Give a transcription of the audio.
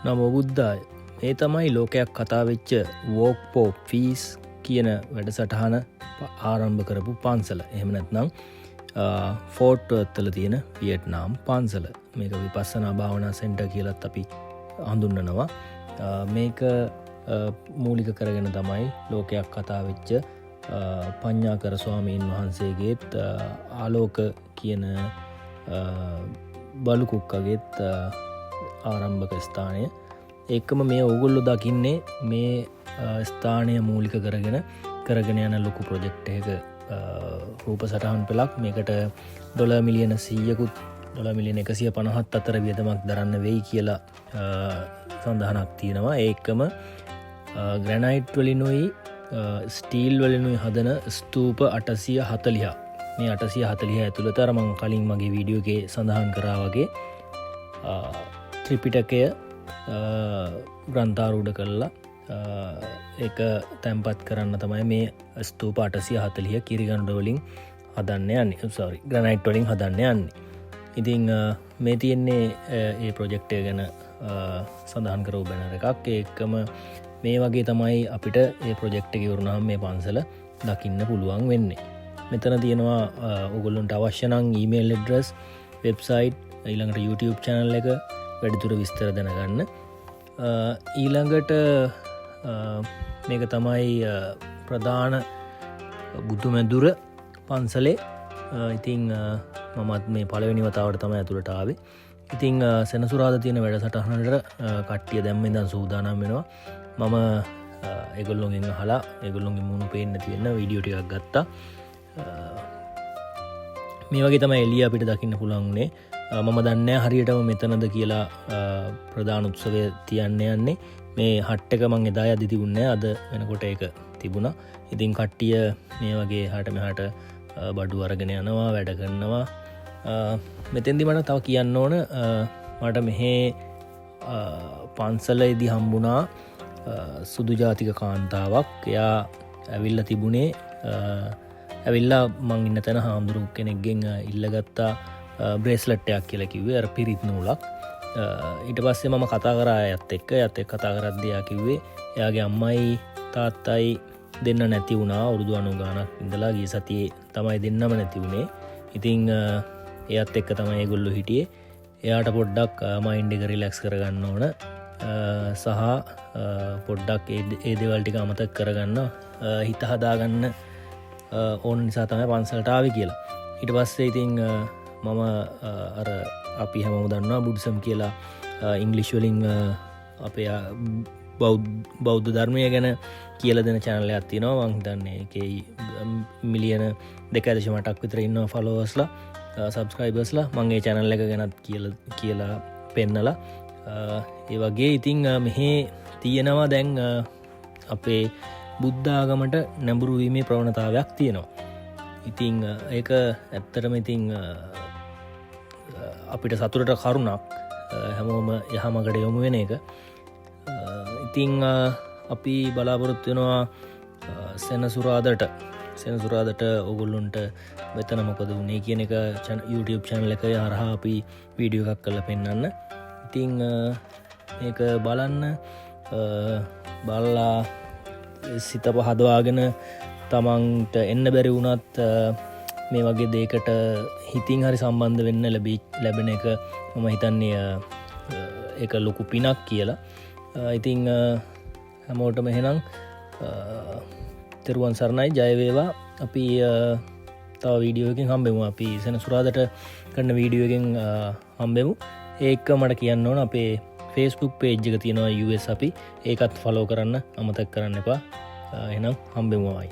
නමෝ බුද්ධාය. මේ තමයි ලෝකයක් කතා වෙච්ච වෝක් පෝප් ෆීස් කියන වැඩසටහන ආරම්භ කරපු පන්සල. එහෙම නැත්නම් ෆෝට් වර්ත් වල තියෙන වියට්නාම් පන්සල. මේක විපස්සනා භාවනා සෙන්ටර් කියලාත් අපි හඳුන්වනවා. මේක මූලික කරගෙන තමයි ලෝකයක් කතා වෙච්ච පඤ්ඤාකර ස්වාමීන් වහන්සේගේත් ආලෝක කියන බලු කුක්කගේත් ආරම්භක ස්ථානය. ඒකම මේ ඔයගොල්ලෝ දකින්නේ මේ ස්ථානය මූලික කරගෙන යන ලොකු ප්‍රොජෙක්ට් එකක රූප සටහන් පෙළක්. මේකට $100 මිලියන 100කුත් $150 මිලියන අතර වියදමක් දරන්න වෙයි කියලා සඳහනක් තියෙනවා. ඒකම ග්‍රැනයිට් වලිනුයි ස්ටීල් වලිනුයි හදන ස්තූප 840. මේ 840 ඇතුළත අර මම කලින් මගේ වීඩියෝ එකේ සඳහන් කරා වගේ ත්‍රිපිටකය ග්‍රන්ථාරූඪ කරලා ඒක තැන්පත් කරන්න තමයි මේ ස්තූප 840 කිරිගණ්ඩ වලින් හදන්න යන්නේ. ග්‍රැනයිට් වලින් හදන්න යන්නේ. ඉතින් මේ තියෙන්නේ ඒ ප්‍රොජෙක්ට් එක ගැන සඳහන් කරව බැනර් එකක්. ඒකම මේ වගේ තමයි අපිට ඒ ප්‍රොජෙක්ට් එක ඉවරනහම මේ පන්සල දකින්න පුළුවන් වෙන්නේ. මෙතන තියෙනවා ඔයගොල්ලන්ට අවශ්‍ය නම් ඊමේල් ඇඩ්‍රස්, වෙබ්සයිට්, ඊළඟට YouTube channel එක වැඩිදුර විස්තර දැනගන්න. ඊළඟට මේක තමයි ප්‍රධාන බුදුමැදුර පන්සලේ. ඉතින් මමත් මේ පළවෙනි වතාවට තමයි ඇතුළට ආවේ. ඉතින් සෙනසුරාදා තියෙන වැඩසටහනට කට්ටිය දැම්ම ඉඳන් සූදානම් වෙනවා. මම ඒගොල්ලොන්ගෙන් අහලා ඒගොල්ලොන්ගේ මුණු පේන්න තියෙන වීඩියෝ ටිකක් ගත්තා. මේ වගේ තමයි එළිය අපිට දකින්න පුළුවන් උනේ. මම දන්නේ හරියටම මෙතනද කියලා ප්‍රධාන උත්සවය තියන්න යන්නේ. මේ හට් එක මං එදා යද්දි තිබුණේ අද වෙනකොට ඒක තිබුණා. ඉතින් කට්ටිය මේ වගේ හාට මෙහාට බඩු අරගෙන යනවා, වැඩ කරනවා. මෙතෙන්දි මට තව කියන්න ඕන, මට මෙහි පන්සලේදී හම්බුණා සුදු ජාතික කාන්තාවක්. එයා ඇවිල්ලා තිබුණේ ඇවිල්ලා මං ඉන්න තැන හාමුදුරු කෙනෙක්ගෙන් ඉල්ලගත්තා බ්‍රේස්ලට් එකක් කියලා කිව්වේ, අර පිරිත් නූලක්. ඊට පස්සේ මම කතා කරා එයත් එක්ක කතා කරද්දී එයා කිව්වේ එයාගේ අම්මයි තාත්තයි දෙන්න නැති වුණා. අවුරුදු 90 ගානක් ඉඳලා ගිය සතියේ තමයි දෙන්නම නැති වුණේ. ඉතින් එයත් එක්ක තමයි ඒගොල්ලෝ හිටියේ. එයාට පොඩ්ඩක් මයින්ඩ් එක රිලැක්ස් කරගන්න ඕන සහ පොඩ්ඩක් ඒ දේවල් ටික අමතක කරගන්න, හිත හදාගන්න ඕන නිසා තමයි පන්සලට ආවේ කියලා. ඊට පස්සේ ඉතින් මම අර අපි හැමෝම දන්නවා බුද්දසම් කියලා ඉංග්‍රීසි වලින් අපේ බෞද්ධ ධර්මය ගැන කියලා දෙන channel එකක් තියෙනවා. මං හිතන්නේ ඒකේ මිලියන 2.8ක් විතර ඉන්නවා followers ලා, subscribers ලා. මං ඒ channel එක ගැනත් කියලා පෙන්නලා ඒ වගේ ඉතින් මෙහි තියෙනවා දැන් අපේ බුද්ධ ආගමට නැඹුරු වීමේ ප්‍රවණතාවයක් තියෙනවා. ඉතින් ඒක ඇත්තටම ඉතින් අපිට සතුටට කරුණක්, හැමෝම යහමගට යොමු වෙන එක. ඉතින් අපි බලාපොරොත්තු වෙනවා සෙනසුරාදට ඔයගොල්ලොන්ට මෙතන මොකද වුනේ කියන එක YouTube channel එකේ හරහා අපි වීඩියෝ එකක් කරලා පෙන්නන්න. ඉතින් මේක බලලා සිත පහදවාගෙන තමන්ට එන්න බැරි වුණත් මේ වගේ දෙයකට හිතින් හරි සම්බන්ධ වෙන්න ලැබෙන එක මම හිතන්නේ ඒක ලොකු පිනක් කියලා. ඉතින් හැමෝටම එහෙනම් තෙරුවන් සරණයි, ජය වේවා. අපි තව වීඩියෝ එකකින් හම්බෙමු. අපි සෙනසුරාදාට කරන වීඩියෝ එකකින් හම්බෙමු. ඒක මට කියන්න ඕන, අපේ Facebook page එක තියෙනවා US. අපි ඒකත් follow කරන්න අමතක කරන්න එපා. එහෙනම් හම්බෙමුයි.